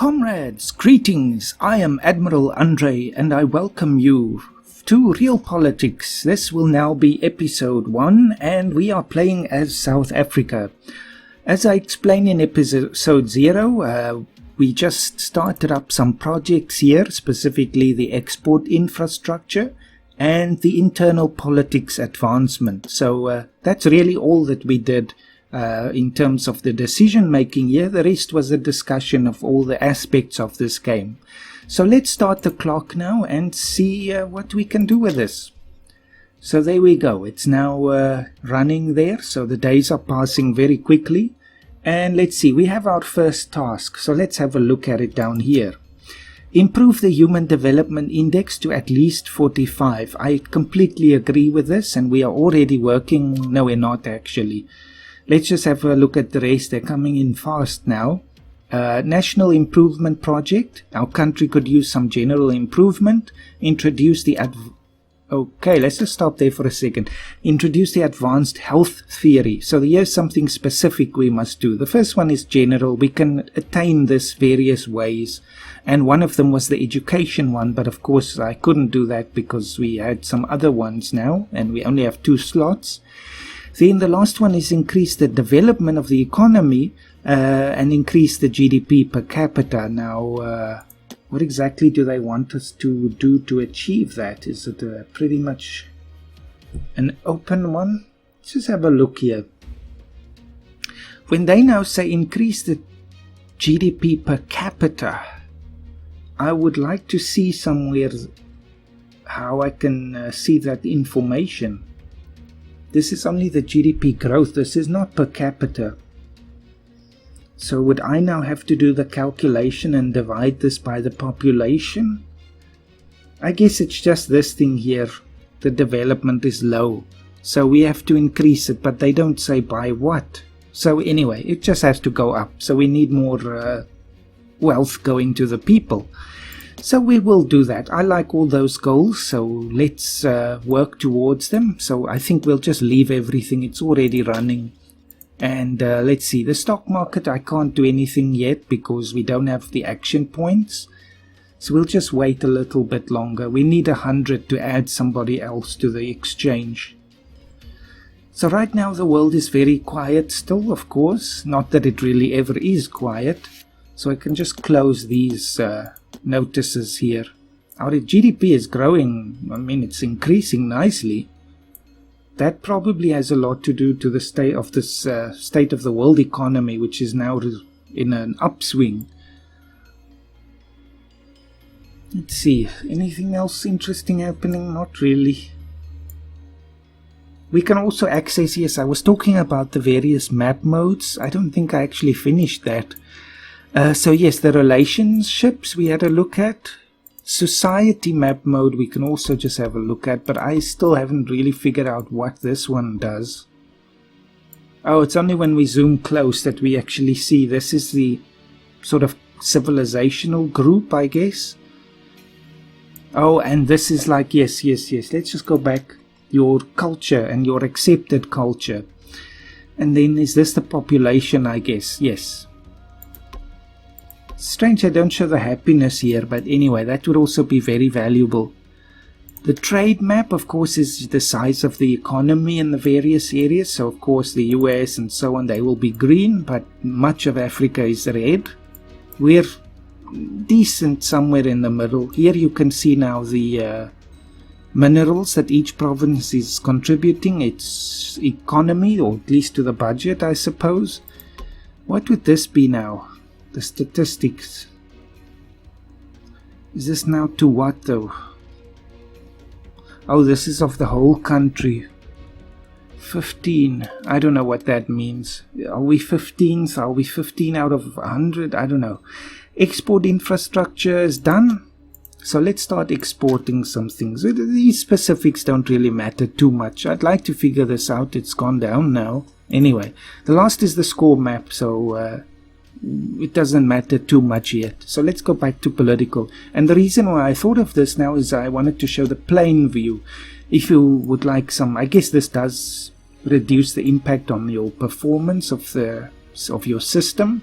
Comrades, greetings! I am Admiral Andre and I welcome you to Realpolitiks. This will now be episode 1 and we are playing as South Africa. As I explained in episode 0, we just started up some projects here, specifically the export infrastructure and the internal politics advancement. So that's really all that we did. In terms of the decision making here, the rest was a discussion of all the aspects of this game. So let's start the clock now and see what we can do with this. So there we go, it's now running there, so the days are passing very quickly. And let's see, we have our first task, so let's have a look at it down here. Improve the Human Development Index to at least 45. I completely agree with this, and we are already working. No, we're not actually. Let's just have a look at the rest. They're coming in fast now. National Improvement Project. Our country could use some general improvement. Introduce the Okay, let's just stop there for a second. Introduce the advanced health theory. So here's something specific we must do. The first one is general. We can attain this various ways. And one of them was the education one. But of course, I couldn't do that because we had some other ones now. And we only have 2 slots. Then the last one is increase the development of the economy and increase the GDP per capita. Now, what exactly do they want us to do to achieve that? Is it pretty much an open one? Let's just have a look here. When they now say increase the GDP per capita, I would like to see somewhere how I can see that information. This is only the GDP growth. This is not per capita. So would I now have to do the calculation and divide this by the population? I guess it's just this thing here. The development is low. So we have to increase it, but they don't say by what. So anyway, it just has to go up. So we need more wealth going to the people. So we will do that. I like all those goals, so let's work towards them. So I think we'll just leave everything. It's already running. And let's see, the stock market, I can't do anything yet because we don't have the action points. So we'll just wait a little bit longer. We need 100 to add somebody else to the exchange. So right now the world is very quiet still, of course. Not that it really ever is quiet. So I can just close these notices here. Our GDP is growing. I mean, it's increasing nicely. That probably has a lot to do to the state of this state of the world economy, which is now in an upswing. Let's see, anything else interesting happening? Not really. We can also access, yes, I was talking about the various map modes. I don't think I actually finished that. So yes, the relationships we had a look at. Society map mode we can also just have a look at, but I still haven't really figured out what this one does. Oh, it's only when we zoom close that we actually see. This is the sort of civilizational group, I guess. Oh, and this is like, yes. Let's just go back. Your culture and your accepted culture. And then is this the population, I guess? Yes. Strange I don't show the happiness here, but anyway, that would also be very valuable. The trade map, of course, is the size of the economy in the various areas. So, of course, the US and so on, they will be green, but much of Africa is red. We're decent somewhere in the middle. Here you can see now the minerals that each province is contributing, its economy, or at least to the budget, I suppose. What would this be now? The statistics. Is this now to what though? Oh, this is of the whole country. 15. I don't know what that means. Are we 15th? Are we 15 out of 100? I don't know. Export infrastructure is done. So let's start exporting some things. These specifics don't really matter too much. I'd like to figure this out. It's gone down now. Anyway, the last is the score map. So it doesn't matter too much yet. So let's go back to political. And the reason why I thought of this now is I wanted to show the plain view. If you would like some, I guess this does reduce the impact on your performance of your system.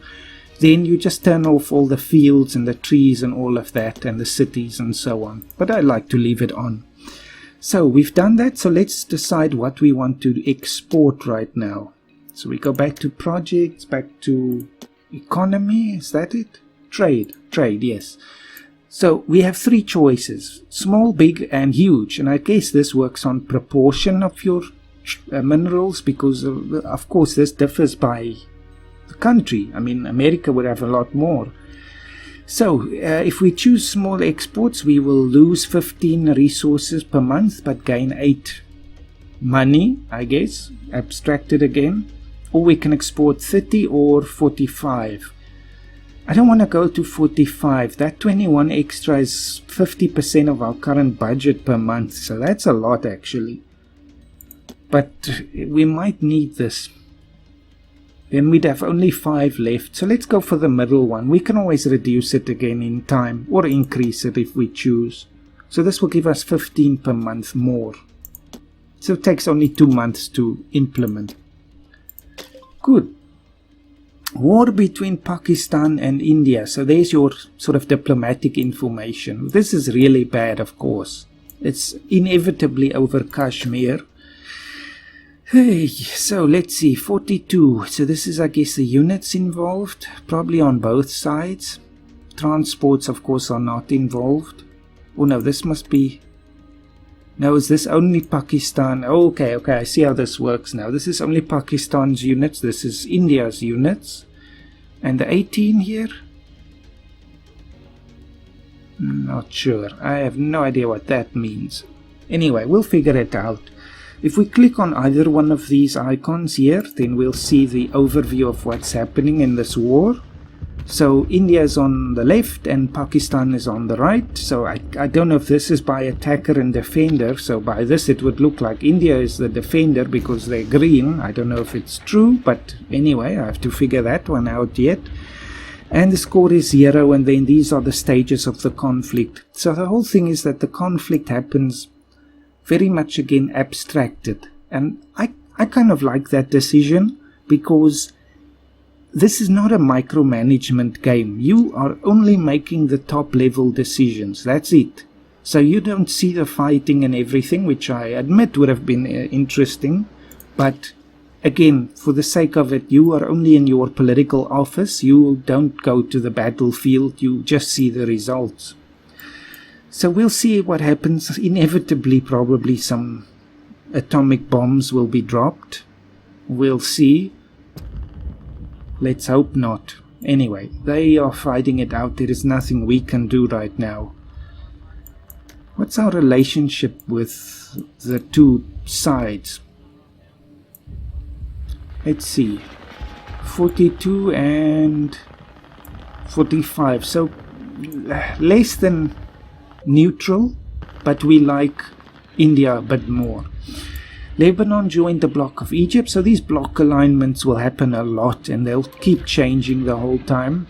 then you just turn off all the fields and the trees and all of that and the cities and so on. But I like to leave it on. So we've done that, so let's decide what we want to export right now. So we go back to projects, back to economy, is that it? Trade, yes. So we have three choices, small, big and huge, and I guess this works on proportion of your minerals, because of course this differs by the country. I mean, America would have a lot more. So if we choose small exports, we will lose 15 resources per month but gain 8 money, I guess, abstracted again. Or we can export 30 or 45. I don't want to go to 45. That 21 extra is 50% of our current budget per month, so that's a lot actually. But we might need this. Then we'd have only 5 left. So let's go for the middle one. We can always reduce it again in time or increase it if we choose. So this will give us 15 per month more. So it takes only 2 months to implement. Good. War between Pakistan and India. So there's your sort of diplomatic information. This is really bad, of course. It's inevitably over Kashmir. Hey, so let's see, 42. So this is, I guess, the units involved, probably on both sides. Transports, of course, are not involved. Oh no, this must be... No, is this only Pakistan? Oh, okay, I see how this works now. This is only Pakistan's units, this is India's units. And the 18 here? Not sure. I have no idea what that means. Anyway, we'll figure it out. If we click on either one of these icons here, then we'll see the overview of what's happening in this war. So India is on the left and Pakistan is on the right. So I don't know if this is by attacker and defender. So by this it would look like India is the defender because they're green. I don't know if it's true, but anyway, I have to figure that one out yet. And the score is 0, and then these are the stages of the conflict. So the whole thing is that the conflict happens very much again abstracted, and I kind of like that decision, because this is not a micromanagement game. You are only making the top level decisions, that's it. So you don't see the fighting and everything, which I admit would have been interesting, but again, for the sake of it, you are only in your political office. You don't go to the battlefield, you just see the results. So we'll see what happens. Inevitably, probably some atomic bombs will be dropped. We'll see. Let's hope not. Anyway, they are fighting it out. There is nothing we can do right now. What's our relationship with the two sides? Let's see. 42 and 45. So less than neutral, but we like India a bit more. Lebanon joined the bloc of Egypt, so these bloc alignments will happen a lot and they'll keep changing the whole time.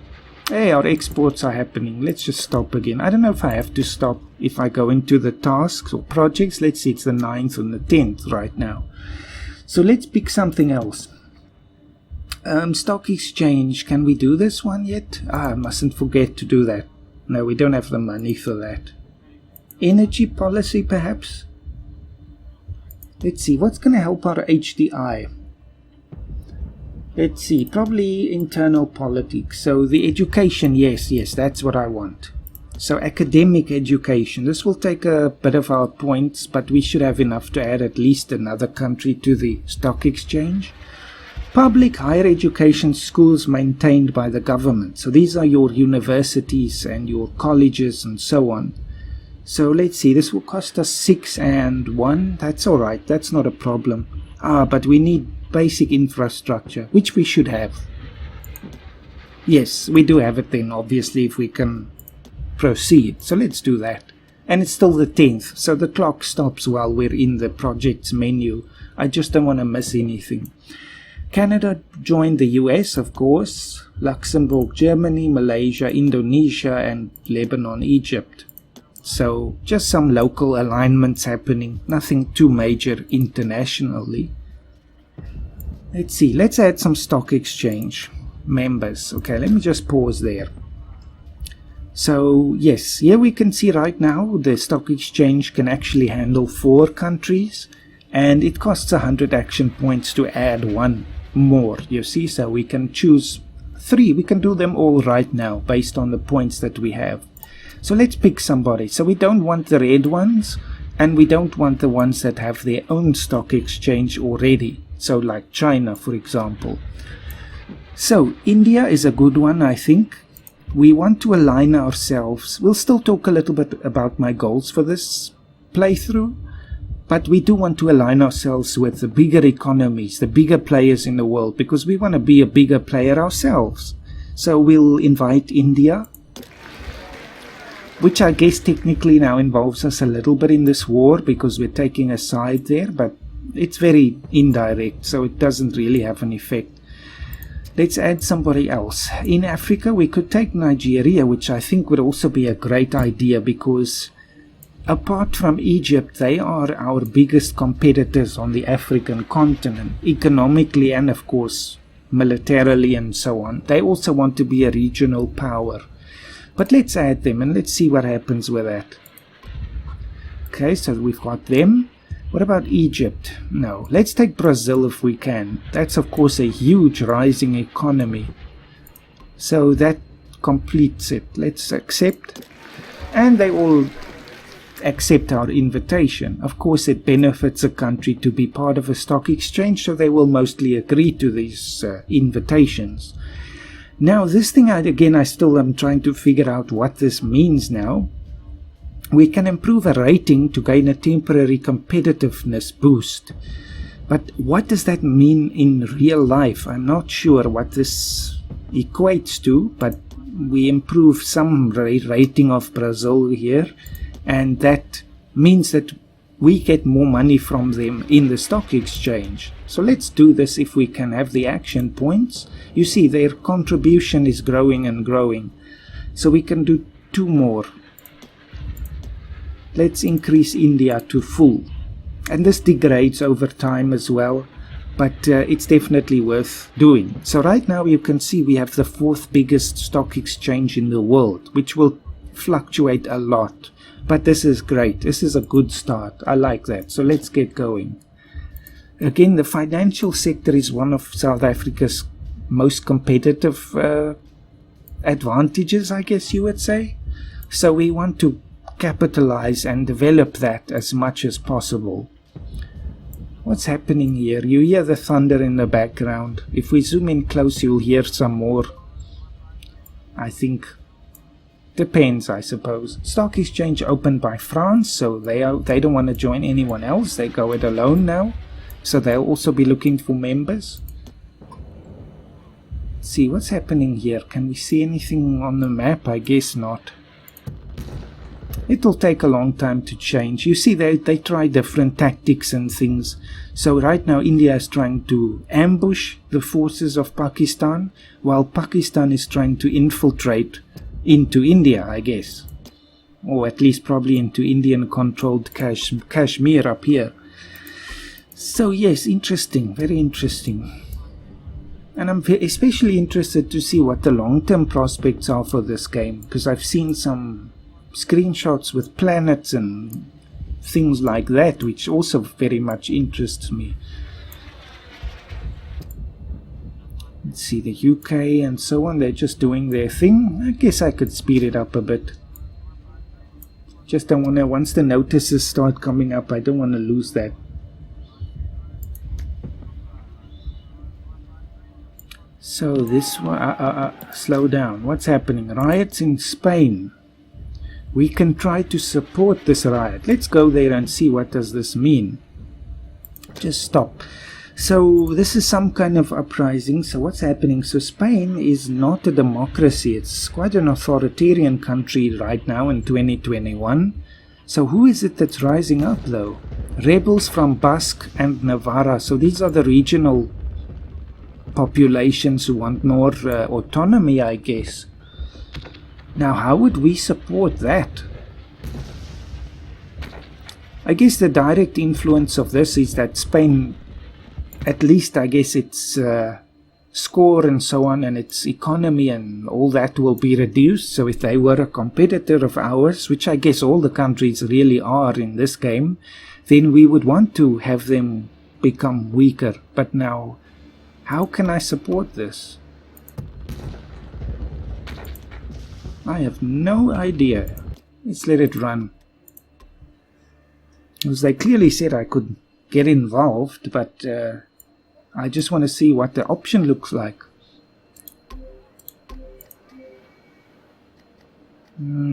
Hey, our exports are happening. Let's just stop again. I don't know if I have to stop if I go into the tasks or projects. Let's see, it's the 9th and the 10th right now. So let's pick something else. Stock exchange, can we do this one yet? I mustn't forget to do that. No, we don't have the money for that. Energy policy, perhaps? Let's see, what's going to help our HDI? Let's see, probably internal politics. So the education, yes, that's what I want. So academic education, this will take a bit of our points, but we should have enough to add at least another country to the stock exchange. Public higher education schools maintained by the government. So these are your universities and your colleges and so on. So let's see, this will cost us 6 and 1. That's alright, that's not a problem. But we need basic infrastructure, which we should have. Yes, we do have it then, obviously, if we can proceed. So let's do that. And it's still the 10th, so the clock stops while we're in the projects menu. I just don't want to miss anything. Canada joined the US, of course. Luxembourg, Germany, Malaysia, Indonesia, and Lebanon, Egypt. So just some local alignments happening, nothing too major internationally. Let's see, let's add some stock exchange. members. Okay, let me just pause there. So yes, here we can see right now the stock exchange can actually handle 4 countries, and it costs 100 action points to add 1 more, you see. So we can choose 3, we can do them all right now based on the points that we have. So let's pick somebody. So we don't want the red ones, and we don't want the ones that have their own stock exchange already, so like China, for example. So India is a good one, I think. We want to align ourselves. We'll still talk a little bit about my goals for this playthrough, but we do want to align ourselves with the bigger economies, the bigger players in the world, because we want to be a bigger player ourselves. So we'll invite India, which I guess technically now involves us a little bit in this war because we're taking a side there, but it's very indirect, so it doesn't really have an effect. Let's add somebody else. In Africa, we could take Nigeria, which I think would also be a great idea because apart from Egypt, they are our biggest competitors on the African continent, economically and of course militarily and so on. They also want to be a regional power. But let's add them and let's see what happens with that. Okay, so we've got them. What about Egypt? No. Let's take Brazil if we can. That's of course a huge rising economy. So that completes it. Let's accept. And they all accept our invitation. Of course it benefits a country to be part of a stock exchange, so they will mostly agree to these invitations. Now this thing, I still am trying to figure out what this means now. We can improve a rating to gain a temporary competitiveness boost. But what does that mean in real life? I'm not sure what this equates to, but we improve some rating of Brazil here, and that means that we get more money from them in the stock exchange. So let's do this if we can have the action points. You see their contribution is growing and growing. So we can do 2 more. Let's increase India to full. And this degrades over time as well, but it's definitely worth doing. So right now you can see we have the 4th biggest stock exchange in the world, which will fluctuate a lot. But this is great. This is a good start. I like that. So let's get going. Again, the financial sector is one of South Africa's most competitive advantages, I guess you would say. So we want to capitalize and develop that as much as possible. What's happening here? You hear the thunder in the background. If we zoom in close, you'll hear some more. I think depends, I suppose. Stock exchange opened by France, so they don't want to join anyone else. They go it alone now. So they'll also be looking for members. Let's see what's happening here. Can we see anything on the map? I guess not. It'll take a long time to change. You see, they try different tactics and things. So right now India is trying to ambush the forces of Pakistan, while Pakistan is trying to infiltrate into India, I guess. Or at least probably into Indian-controlled Kashmir up here. So yes, interesting, very interesting. And I'm especially interested to see what the long-term prospects are for this game, because I've seen some screenshots with planets and things like that, which also very much interests me. Let's see, the UK and so on, they're just doing their thing. I guess I could speed it up a bit. Just don't want to, once the notices start coming up, I don't want to lose that. So this one, slow down. What's happening? Riots in Spain. We can try to support this riot. Let's go there and see what does this mean. Just stop. So this is some kind of uprising. So what's happening? So Spain is not a democracy. It's quite an authoritarian country right now in 2021. So who is it that's rising up though? Rebels from Basque and Navarra. So these are the regional populations who want more autonomy, I guess. Now, how would we support that? I guess the direct influence of this is that Spain, at least I guess its score and so on, and its economy and all that will be reduced. So if they were a competitor of ours, which I guess all the countries really are in this game, then we would want to have them become weaker. But now, how can I support this? I have no idea. Let's let it run. Because they clearly said I could get involved, but I just want to see what the option looks like.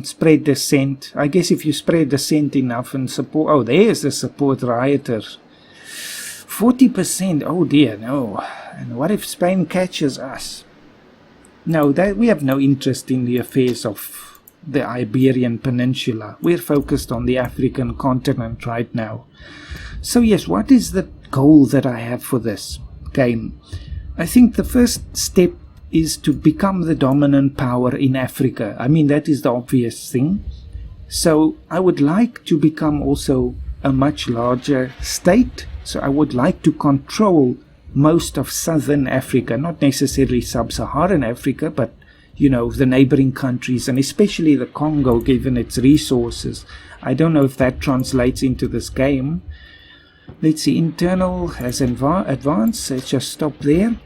Spread the scent. I guess if you spread the scent enough and support... Oh, there's the support rioters. 40%. Oh dear, no. And what if Spain catches us? No, we have no interest in the affairs of the Iberian Peninsula. We're focused on the African continent right now. So yes, what is the goal that I have for this game? I think the first step is to become the dominant power in Africa. I mean, that is the obvious thing. So I would like to become also a much larger state. So I would like to control most of southern Africa, not necessarily sub-Saharan Africa, but you know, the neighboring countries, and especially the Congo, given its resources. I don't know if that translates into this game. Let's see, internal has advanced. Let's just stop there.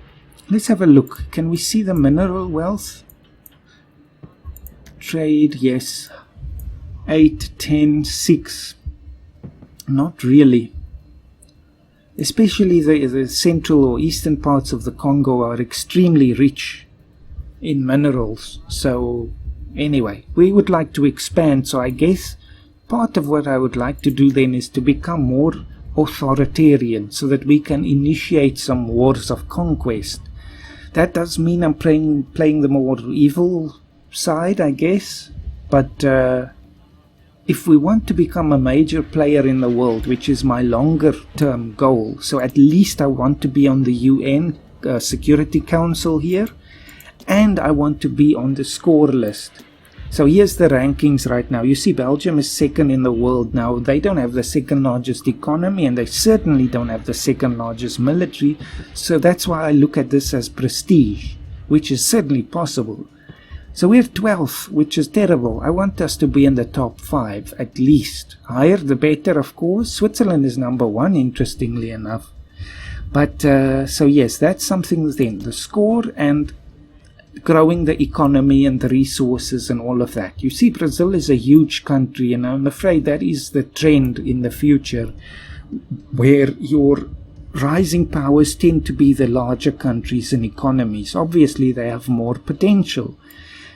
Let's have a look. Can we see the mineral wealth? Trade, yes. 8, 10, 6. Not really. Especially the central or eastern parts of the Congo are extremely rich in minerals. So anyway, we would like to expand. So I guess part of what I would like to do then is to become more authoritarian so that we can initiate some wars of conquest. That does mean I'm playing the more evil side, I guess. But if we want to become a major player in the world, which is my longer term goal, so at least I want to be on the UN Security Council here, and I want to be on the score list. So here's the rankings right now. You see Belgium is second in the world now. They don't have the second largest economy, and they certainly don't have the second largest military. So that's why I look at this as prestige, which is certainly possible. So we're 12th, which is terrible. I want us to be in the top 5 at least. Higher the better, of course. Switzerland is number 1, interestingly enough. But so yes, that's something then. The score and growing the economy and the resources and all of that. You see, Brazil is a huge country, and I'm afraid that is the trend in the future, where your rising powers tend to be the larger countries and economies. Obviously, they have more potential.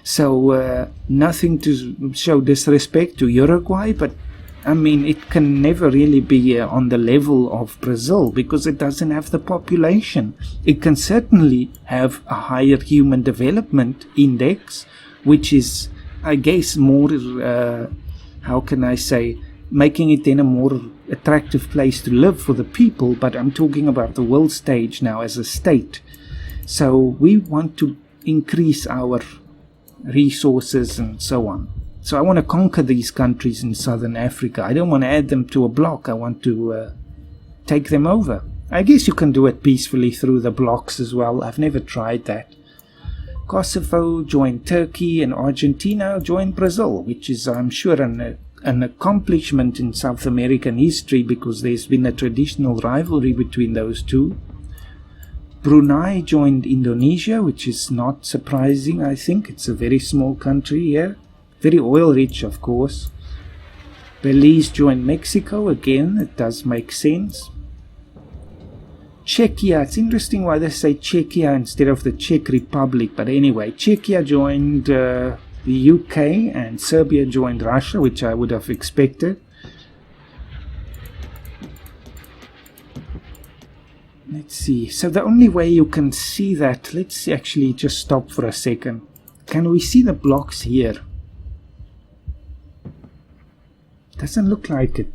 So, nothing to show disrespect to Uruguay, but I mean, it can never really be on the level of Brazil because it doesn't have the population. It can certainly have a higher human development index, which is, I guess, more, how can I say, making it then a more attractive place to live for the people. But I'm talking about the world stage now as a state. So we want to increase our resources and so on. So I want to conquer these countries in southern Africa. I don't want to add them to a block. I want to take them over. I guess you can do it peacefully through the blocks as well. I've never tried that. Kosovo joined Turkey, and Argentina joined Brazil, which is, I'm sure, an accomplishment in South American history because there's been a traditional rivalry between those two. Brunei joined Indonesia, which is not surprising, I think. It's a very small country here. Very oil-rich, of course. Belize joined Mexico. Again, it does make sense. Czechia. It's interesting why they say Czechia instead of the Czech Republic. But anyway, Czechia joined the UK, and Serbia joined Russia, which I would have expected. Let's see. So the only way you can see that... Let's actually just stop for a second. Can we see the blocks here? Doesn't look like it.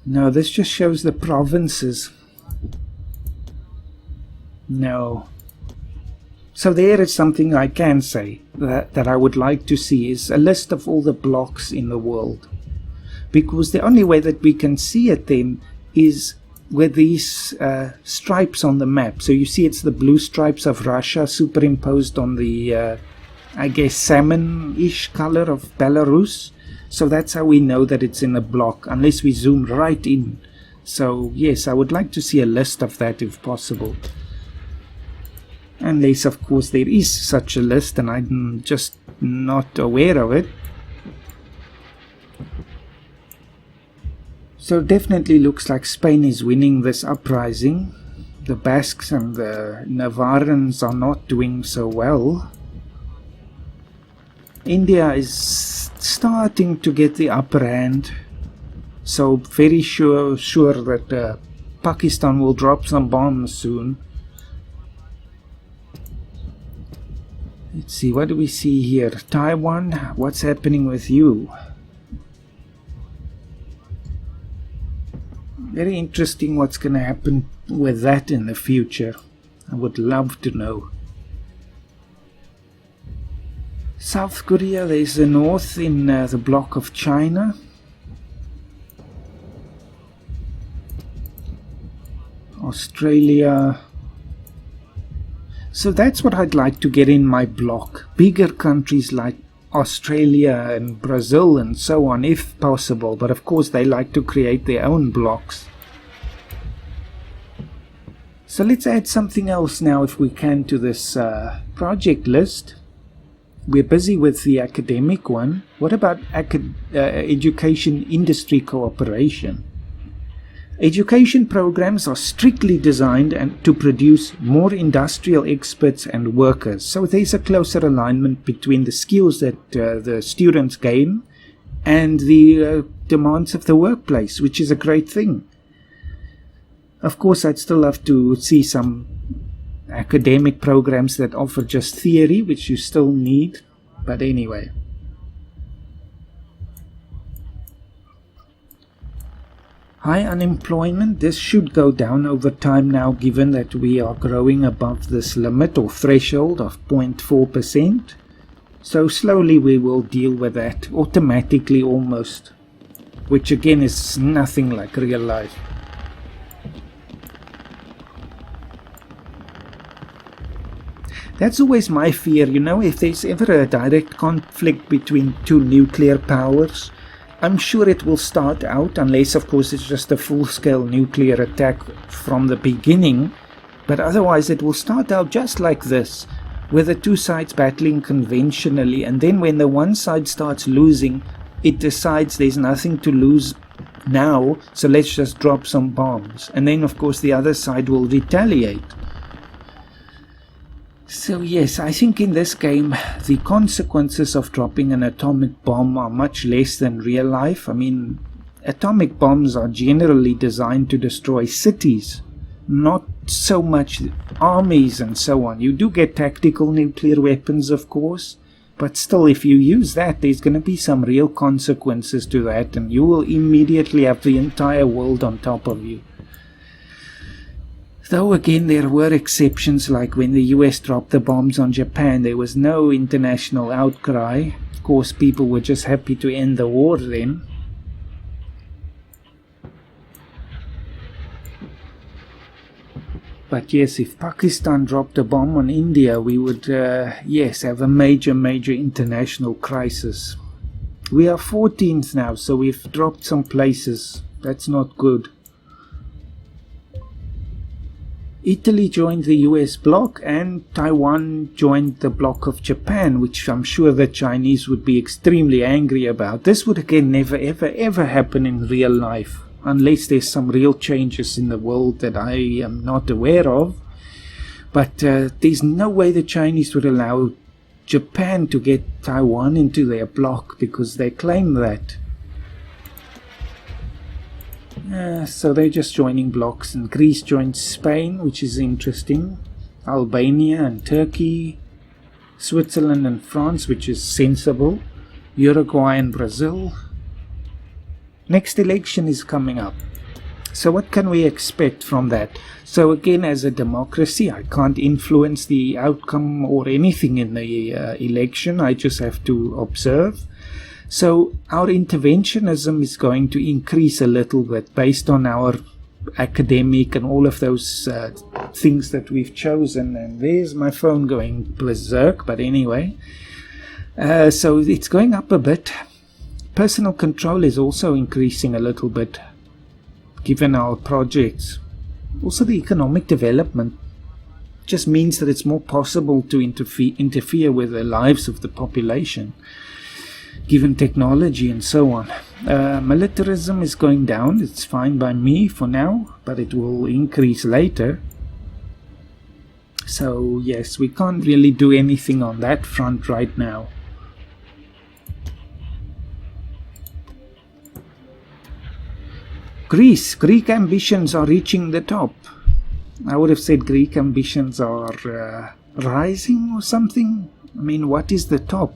No, this just shows the provinces. No. So there is something I can say that I would like to see is a list of all the blocks in the world. Because the only way that we can see it then is with these stripes on the map. So you see it's the blue stripes of Russia superimposed on the, I guess, salmon-ish color of Belarus. So that's how we know that it's in a block, unless we zoom right in. So yes, I would like to see a list of that if possible. Unless, of course, there is such a list and I'm just not aware of it. So definitely looks like Spain is winning this uprising. The Basques and the Navarrans are not doing so well. India is starting to get the upper hand. So very sure that Pakistan will drop some bombs soon. Let's see, what do we see here? Taiwan, what's happening with you? Very interesting what's going to happen with that in the future. I would love to know. South Korea, there's the north in the block of China. Australia. So that's what I'd like to get in my block. Bigger countries like Australia and Brazil and so on, if possible. But of course they like to create their own blocks. So let's add something else now if we can to this project list. We're busy with the academic one. What about education industry cooperation? Education programs are strictly designed to produce more industrial experts and workers. So there's a closer alignment between the skills that the students gain and the demands of the workplace, which is a great thing. Of course, I'd still love to see some academic programs that offer just theory, which you still need. But anyway. High unemployment, this should go down over time now, given that we are growing above this limit or threshold of 0.4%. So slowly we will deal with that automatically almost, which again is nothing like real life. That's always my fear, you know, if there's ever a direct conflict between two nuclear powers, I'm sure it will start out, unless of course it's just a full-scale nuclear attack from the beginning, but otherwise it will start out just like this, with the two sides battling conventionally, and then when the one side starts losing, it decides there's nothing to lose now, so let's just drop some bombs, and then of course the other side will retaliate. So yes, I think in this game the consequences of dropping an atomic bomb are much less than real life. I mean, atomic bombs are generally designed to destroy cities, not so much armies and so on. You do get tactical nuclear weapons, of course, but still if you use that, there's going to be some real consequences to that, and you will immediately have the entire world on top of you. Though again there were exceptions, like when the US dropped the bombs on Japan, there was no international outcry. Of course people were just happy to end the war then. But yes, if Pakistan dropped a bomb on India, we would yes, have a major international crisis. We are 14th now, so we've dropped some places. That's not good. Italy joined the US bloc, and Taiwan joined the bloc of Japan, which I'm sure the Chinese would be extremely angry about. This would again never ever happen in real life, unless there's some real changes in the world that I am not aware of. But there's no way the Chinese would allow Japan to get Taiwan into their bloc, because they claim that. So they're just joining blocks, and Greece joined Spain, which is interesting. Albania and Turkey, Switzerland and France, which is sensible. Uruguay and Brazil. Next election is coming up. So what can we expect from that? So again, as a democracy, I can't influence the outcome or anything in the election. I just have to observe. So our interventionism is going to increase a little bit based on our academic and all of those things that we've chosen. And there's my phone going berserk, but anyway. So it's going up a bit. Personal control is also increasing a little bit, given our projects. Also, the economic development just means that it's more possible to interfere with the lives of the population, given technology and so on. Militarism is going down. It's fine by me for now, but it will increase later. So yes, we can't really do anything on that front right now. Greek ambitions are reaching the top. I would have said Greek ambitions are rising or something. I mean, what is the top?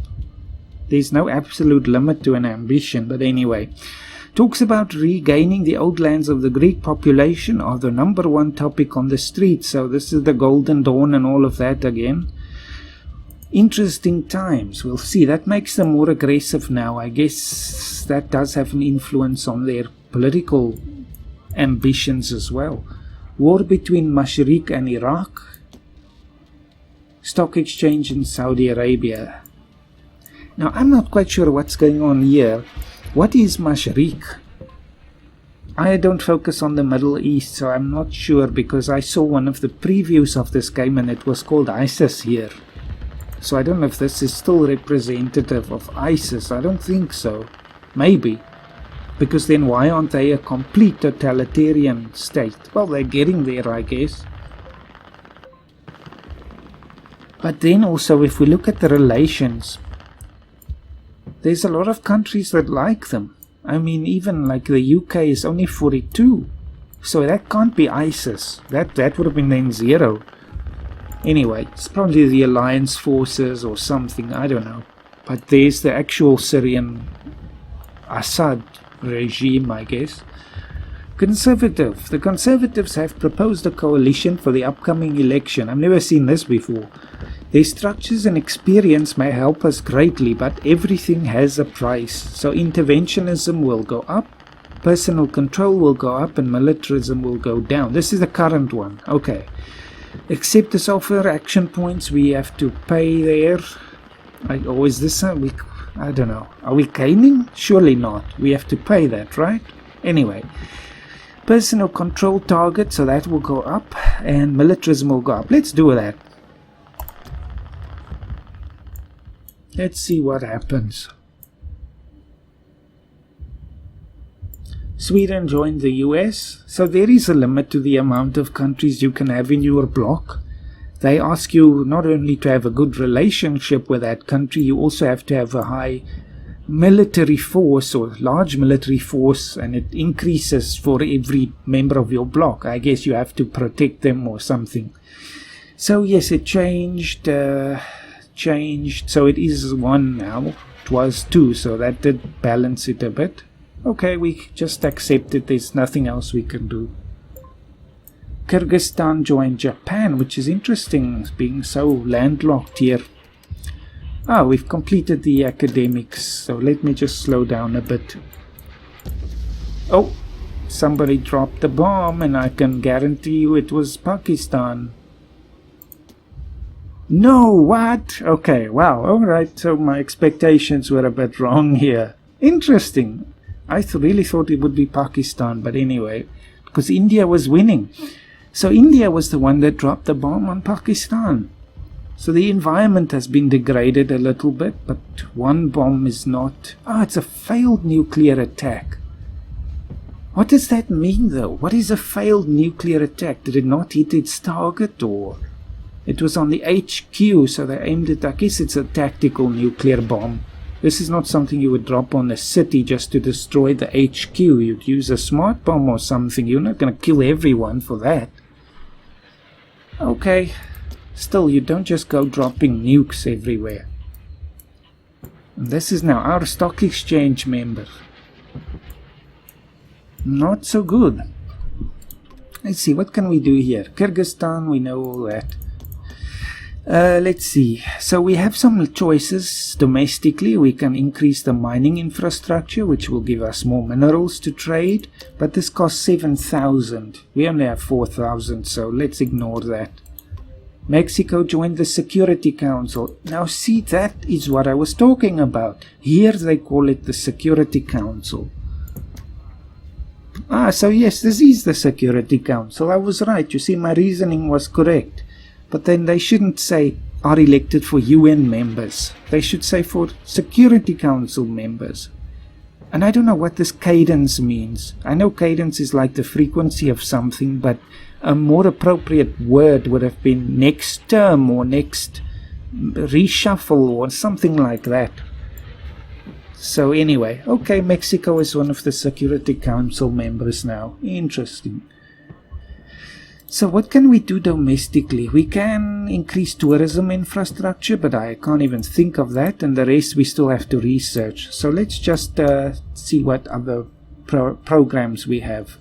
There's no absolute limit to an ambition, but anyway. Talks about regaining the old lands of the Greek population are the number one topic on the street. So this is the Golden Dawn and all of that again. Interesting times. We'll see. That makes them more aggressive now. I guess that does have an influence on their political ambitions as well. War between Mashriq and Iraq. Stock exchange in Saudi Arabia. Now, I'm not quite sure what's going on here. What is Mashriq? I don't focus on the Middle East, so I'm not sure, because I saw one of the previews of this game and it was called ISIS here. So I don't know if this is still representative of ISIS. I don't think so. Maybe. Because then why aren't they a complete totalitarian state? Well, they're getting there, I guess. But then also, if we look at the relations, there's a lot of countries that like them. I mean, even like the UK is only 42. So that can't be ISIS. That would have been then 0. Anyway, it's probably the alliance forces or something, I don't know. But there's the actual Syrian Assad regime, I guess. The Conservatives have proposed a coalition for the upcoming election. I've never seen this before. Their structures and experience may help us greatly, but everything has a price. So interventionism will go up, personal control will go up, and militarism will go down. This is the current one. Okay. Accept this offer, action points, we have to pay there. Or is this I don't know. Are we gaining? Surely not. We have to pay that, right? Anyway. Personal control target, so that will go up, and militarism will go up. Let's do that. Let's see what happens. Sweden joined the US, so there is a limit to the amount of countries you can have in your bloc. They ask you not only to have a good relationship with that country, you also have to have a high military force or large military force, and it increases for every member of your bloc. I guess you have to protect them or something. So yes, it changed, so it is 1 now. It was 2, so that did balance it a bit. Okay, we just accept it. There's nothing else we can do. Kyrgyzstan joined Japan, which is interesting, being so landlocked here. We've completed the academics, so let me just slow down a bit. Oh, somebody dropped the bomb, and I can guarantee you it was Pakistan. No, what? Okay, wow, alright, so my expectations were a bit wrong here. Interesting. I really thought it would be Pakistan, but anyway, because India was winning. So India was the one that dropped the bomb on Pakistan. So the environment has been degraded a little bit, but one bomb is not... it's a failed nuclear attack. What does that mean, though? What is a failed nuclear attack? Did it not hit its target, or... It was on the HQ, so they aimed it... I guess it's a tactical nuclear bomb. This is not something you would drop on a city just to destroy the HQ. You'd use a smart bomb or something. You're not going to kill everyone for that. Okay. Still, you don't just go dropping nukes everywhere. And this is now our stock exchange member. Not so good. Let's see, what can we do here? Kyrgyzstan, we know all that. Let's see. So we have some choices domestically. We can increase the mining infrastructure, which will give us more minerals to trade. But this costs 7,000. We only have 4,000, so let's ignore that. Mexico joined the Security Council. Now see, that is what I was talking about. Here they call it the Security Council. So yes, this is the Security Council. I was right. You see, my reasoning was correct. But then they shouldn't say are elected for UN members. They should say for Security Council members. And I don't know what this cadence means. I know cadence is like the frequency of something, but a more appropriate word would have been next term or next reshuffle or something like that. So anyway, okay, Mexico is one of the Security Council members now. Interesting. So what can we do domestically? We can increase tourism infrastructure, but I can't even think of that, and the rest we still have to research. So let's just see what other programs we have.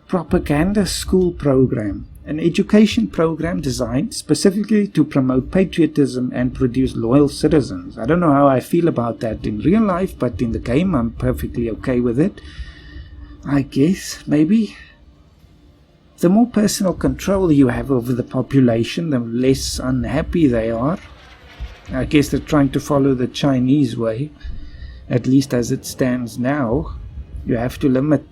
Propaganda school program, an education program designed specifically to promote patriotism and produce loyal citizens. I don't know how I feel about that in real life, but in the game I'm perfectly okay with it. I guess, maybe. The more personal control you have over the population, the less unhappy they are. I guess they're trying to follow the Chinese way, at least as it stands now. You have to limit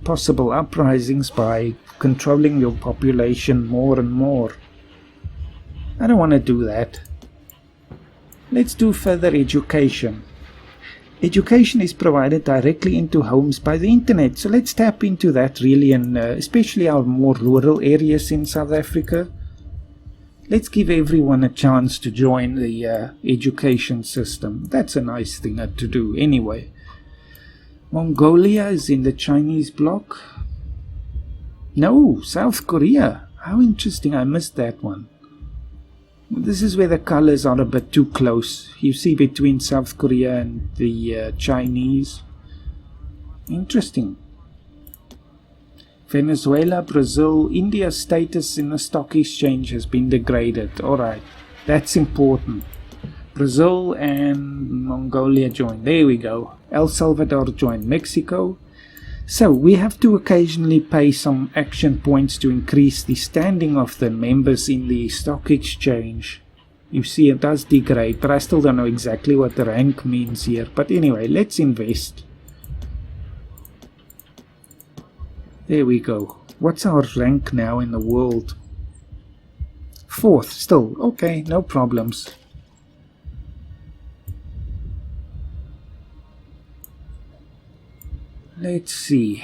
possible uprisings by controlling your population more and more. I don't want to do that. Let's do further education. Education is provided directly into homes by the internet, so let's tap into that really, and especially our more rural areas in South Africa. Let's give everyone a chance to join the education system. That's a nice thing to do anyway. Mongolia is in the Chinese bloc. No, South Korea. How interesting, I missed that one. This is where the colors are a bit too close. You see between South Korea and the Chinese. Interesting. Venezuela, Brazil, India's status in the stock exchange has been degraded. Alright, that's important. Brazil and Mongolia joined. There we go. El Salvador joined Mexico. So we have to occasionally pay some action points to increase the standing of the members in the stock exchange. You see, it does degrade, but I still don't know exactly what the rank means here. But anyway, let's invest. There we go. What's our rank now in the world? 4th still. Okay, no problems. Let's see.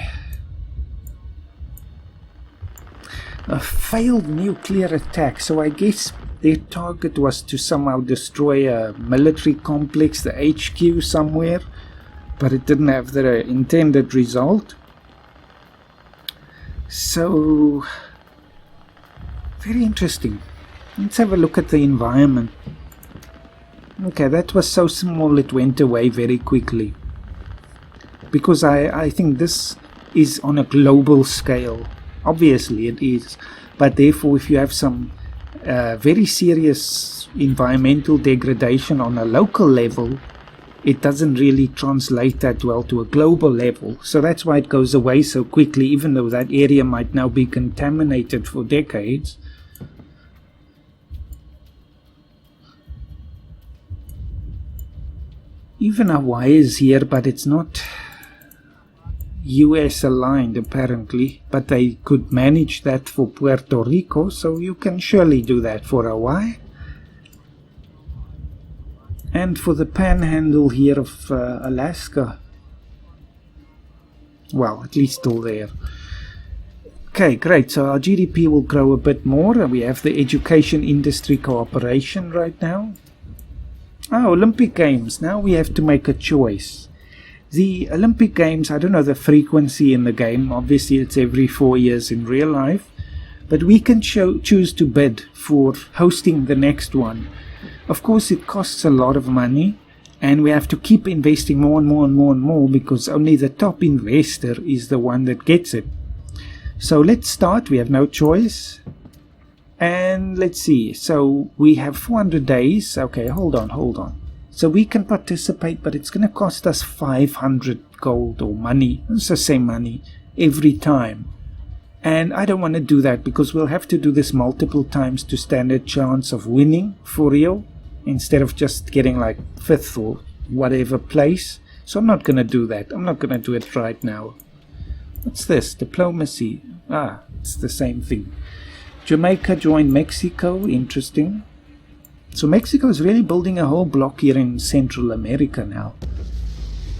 A failed nuclear attack. So I guess their target was to somehow destroy a military complex, the HQ somewhere, but it didn't have the intended result. So, very interesting. Let's have a look at the environment. Okay, that was so small it went away very quickly. Because I think this is on a global scale. Obviously it is. But therefore, if you have some very serious environmental degradation on a local level, it doesn't really translate that well to a global level. So that's why it goes away so quickly, even though that area might now be contaminated for decades. Even Hawaii is here, but it's not US aligned apparently, but they could manage that for Puerto Rico, so you can surely do that for Hawaii. And for the panhandle here of Alaska. Well, at least still there. Okay, great. So our GDP will grow a bit more. We have the education industry cooperation right now. Olympic Games. Now we have to make a choice. The Olympic Games, I don't know the frequency in the game. Obviously, it's every 4 years in real life. But we can choose to bid for hosting the next one. Of course, it costs a lot of money. And we have to keep investing more and more and more and more, because only the top investor is the one that gets it. So let's start. We have no choice. And let's see, so we have 400 days. Okay, hold on. So we can participate, but it's going to cost us 500 gold or money. It's the same money every time. And I don't want to do that because we'll have to do this multiple times to stand a chance of winning for real, instead of just getting like 5th or whatever place. So I'm not going to do that. I'm not going to do it right now. What's this? Diplomacy. Ah, it's the same thing. Jamaica joined Mexico. Interesting. So Mexico is really building a whole block here in Central America now.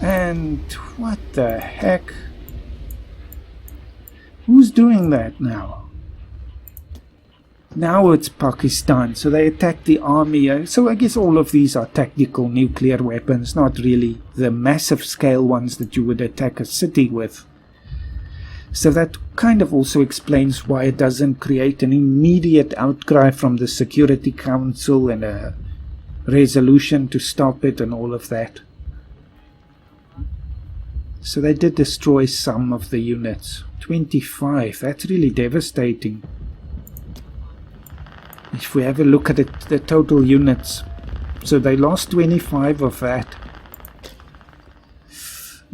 And what the heck? Who's doing that now? Now it's Pakistan. So they attacked the army. So I guess all of these are tactical nuclear weapons, not really the massive scale ones that you would attack a city with. So that kind of also explains why it doesn't create an immediate outcry from the Security Council and a resolution to stop it and all of that. So they did destroy some of the units. 25, that's really devastating. If we have a look at it, the total units. So they lost 25 of that.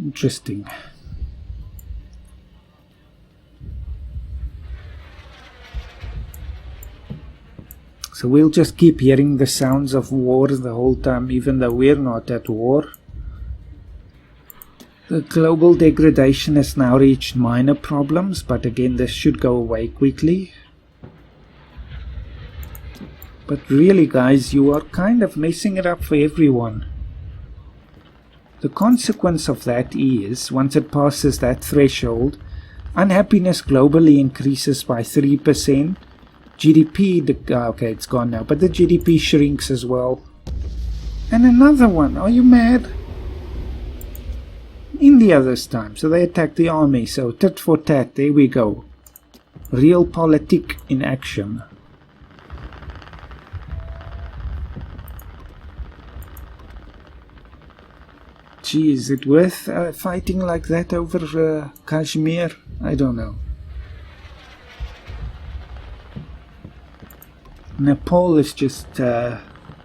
Interesting. So we'll just keep hearing the sounds of war the whole time, even though we're not at war. The global degradation has now reached minor problems, but again, this should go away quickly. But really, guys, you are kind of messing it up for everyone. The consequence of that is, once it passes that threshold, unhappiness globally increases by 3%. GDP, okay, it's gone now, but the GDP shrinks as well. And another one, are you mad? India this time, so they attacked the army, so tit for tat, there we go. Realpolitiks in action. Gee, is it worth fighting like that over Kashmir? I don't know. Nepal is just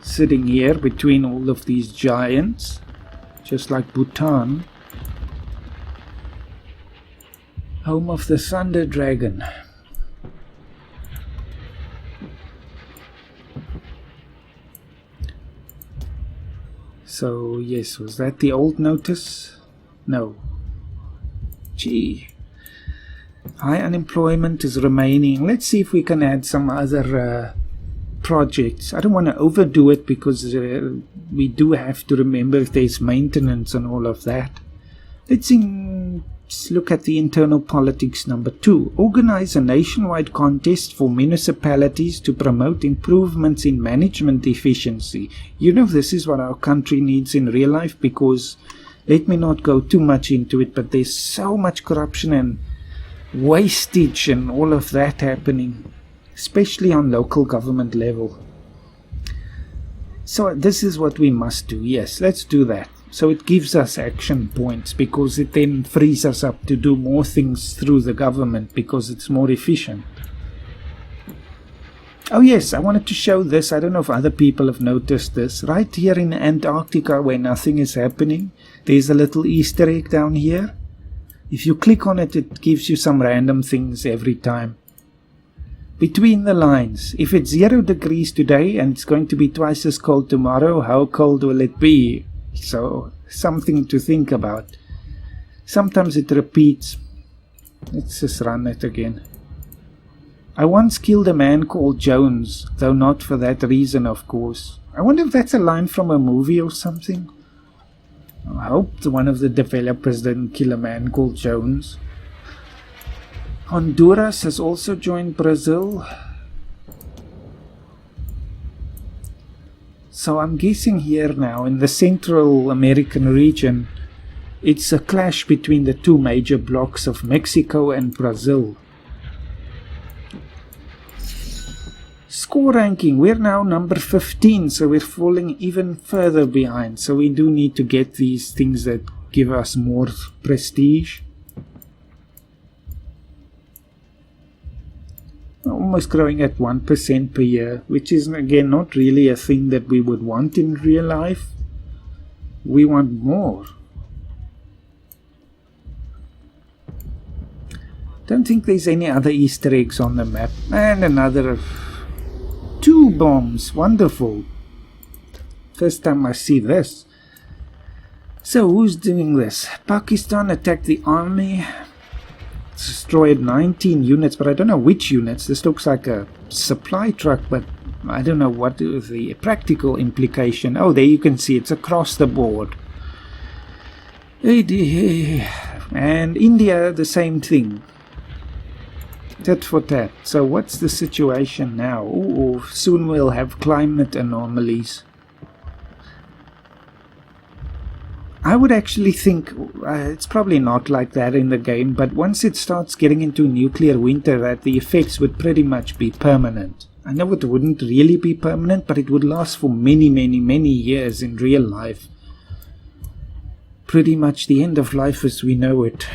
sitting here between all of these giants, just like Bhutan. Home of the Thunder Dragon. So, yes, was that the old notice? No. Gee. High unemployment is remaining. Let's see if we can add some other projects. I don't want to overdo it because we do have to remember if there's maintenance and all of that. Let's look at the internal politics number 2. Organize a nationwide contest for municipalities to promote improvements in management efficiency. You know, this is what our country needs in real life, because let me not go too much into it, but there's so much corruption and wastage and all of that happening, especially on local government level. So this is what we must do. Yes, let's do that. So it gives us action points, because it then frees us up to do more things through the government, because it's more efficient. Oh yes, I wanted to show this. I don't know if other people have noticed this. Right here in Antarctica, where nothing is happening, there's a little Easter egg down here. If you click on it, it gives you some random things every time. Between the lines, if it's 0 degrees today and it's going to be twice as cold tomorrow, how cold will it be? So, something to think about. Sometimes it repeats. Let's just run it again. I once killed a man called Jones, though not for that reason, of course. I wonder if that's a line from a movie or something. I hope one of the developers didn't kill a man called Jones. Honduras has also joined Brazil. So I'm guessing here now, in the Central American region, it's a clash between the two major blocks of Mexico and Brazil. Score ranking, we're now number 15, so we're falling even further behind. So we do need to get these things that give us more prestige. almost growing at 1% per year, which is again not really a thing that we would want in real life. We want more. Don't think there's any other Easter eggs on the map. And another 2 bombs. Wonderful. First time I see this. So who's doing this? Pakistan attacked the army. Destroyed 19 units, but I don't know which units. This looks like a supply truck, but I don't know what is the practical implication. Oh, there you can see it's across the board. And India, the same thing. Tit for tat. So what's the situation now? Ooh, soon we'll have climate anomalies. I would actually think it's probably not like that in the game, but once it starts getting into nuclear winter, that the effects would pretty much be permanent. I know it wouldn't really be permanent, but it would last for many, many, many years in real life. Pretty much the end of life as we know it.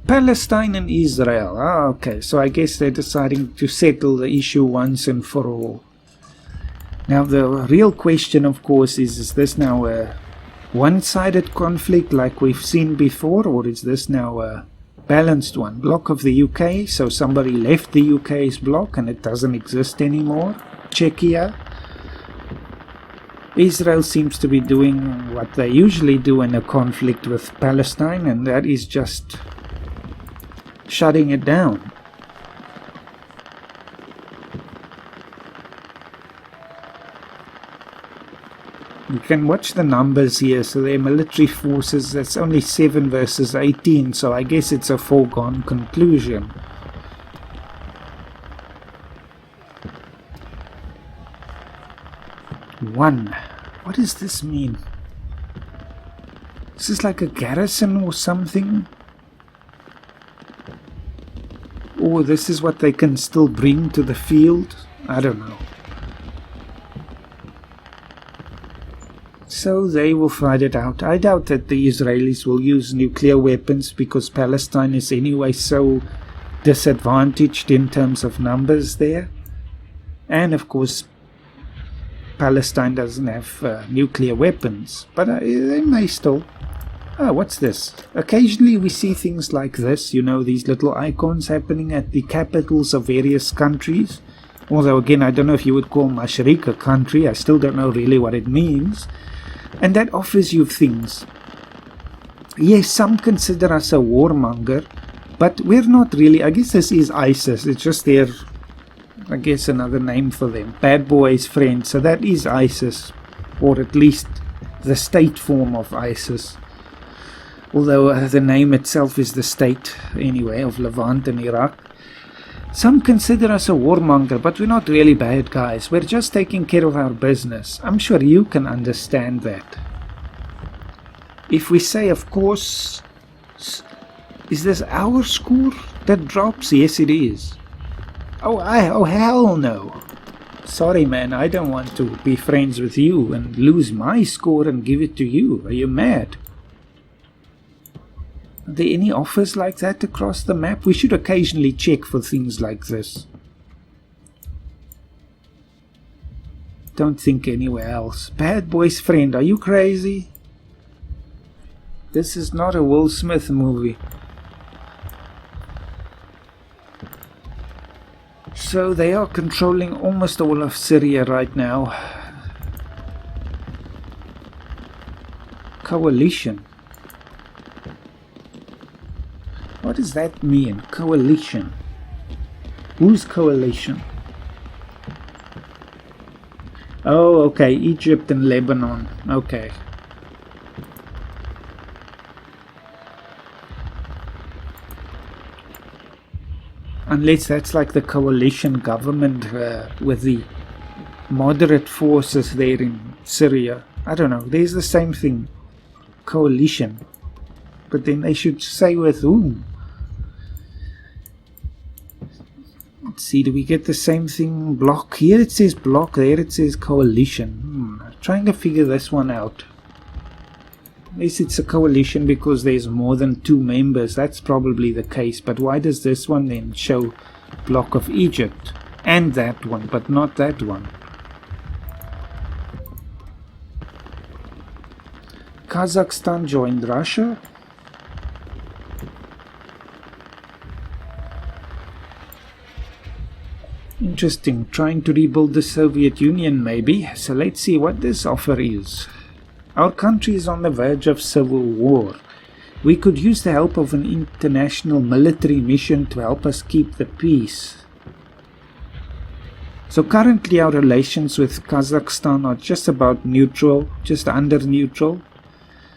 Palestine and Israel. Ah, okay, so I guess they're deciding to settle the issue once and for all. Now the real question, of course, is this now a one-sided conflict like we've seen before, or is this now a balanced one? Bloc of the UK, so somebody left the UK's bloc and it doesn't exist anymore. Czechia. Israel seems to be doing what they usually do in a conflict with Palestine, and that is just shutting it down. You can watch the numbers here. So their military forces, that's only 7 versus 18, so I guess it's a foregone conclusion. One. What does this mean? Is this like a garrison or something? Or this is what they can still bring to the field? I don't know. So they will fight it out. I doubt that the Israelis will use nuclear weapons because Palestine is anyway so disadvantaged in terms of numbers there. And of course, Palestine doesn't have nuclear weapons. But they may still. Oh, what's this? Occasionally we see things like this, you know, these little icons happening at the capitals of various countries. Although again, I don't know if you would call Mashriq a country. I still don't know really what it means. And that offers you things. Yes, some consider us a warmonger, but we're not really. I guess this is ISIS. It's just their, I guess, another name for them. Bad boys' friend. So that is ISIS, or at least the state form of ISIS. Although the name itself is the state, anyway, of Levant and Iraq. Some consider us a warmonger, but we're not really bad guys. We're just taking care of our business. I'm sure you can understand that. If we say, of course, is this our score that drops? Yes, it is. Oh, hell no. Sorry, man, I don't want to be friends with you and lose my score and give it to you. Are you mad? Are there any offers like that across the map? We should occasionally check for things like this. Don't think anywhere else. Bad boy's friend, are you crazy? This is not a Will Smith movie. So they are controlling almost all of Syria right now. Coalition. What does that mean? Coalition. Whose coalition? Oh, okay. Egypt and Lebanon. Okay. Unless that's like the coalition government with the moderate forces there in Syria. I don't know. There's the same thing. Coalition. But then they should say with whom. Let's see, do we get the same thing? Block. Here it says block, there it says coalition. Trying to figure this one out. Unless it's a coalition because there's more than 2 members, that's probably the case. But why does this one then show block of Egypt? And that one, but not that one. Kazakhstan joined Russia. Interesting, trying to rebuild the Soviet Union maybe. So let's see what this offer is. Our country is on the verge of civil war. We could use the help of an international military mission to help us keep the peace. So currently our relations with Kazakhstan are just about neutral, just under neutral.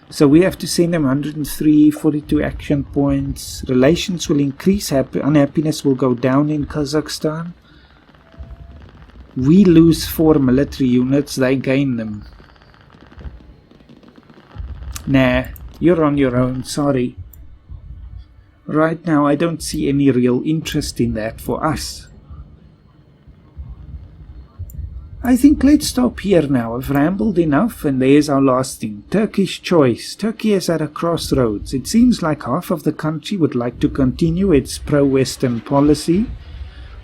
So we have to send them 103, 42 action points. Relations will increase, unhappiness will go down in Kazakhstan. We lose 4 military units, they gain them. Nah, you're on your own, sorry. Right now I don't see any real interest in that for us. I think let's stop here now. I've rambled enough, and there's our last thing. Turkish choice. Turkey is at a crossroads. It seems like half of the country would like to continue its pro-Western policy,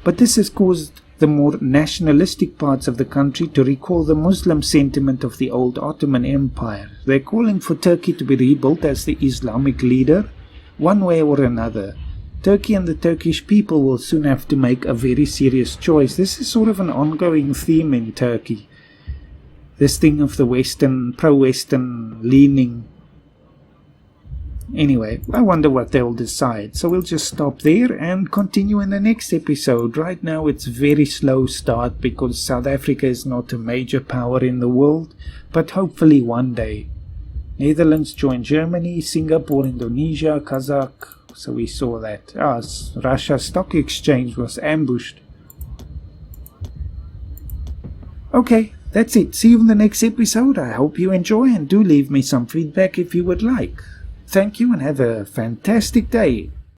but this has caused the more nationalistic parts of the country to recall the Muslim sentiment of the old Ottoman Empire. They're calling for Turkey to be rebuilt as the Islamic leader, one way or another. Turkey and the Turkish people will soon have to make a very serious choice. This is sort of an ongoing theme in Turkey. This thing of the Western, pro-Western leaning. Anyway, I wonder what they'll decide. So we'll just stop there and continue in the next episode. Right now it's very slow start because South Africa is not a major power in the world, but hopefully one day. Netherlands joined Germany, Singapore, Indonesia, Kazakh. So we saw that. Russia Stock Exchange was ambushed. Okay, that's it. See you in the next episode. I hope you enjoy, and do leave me some feedback if you would like. Thank you and have a fantastic day.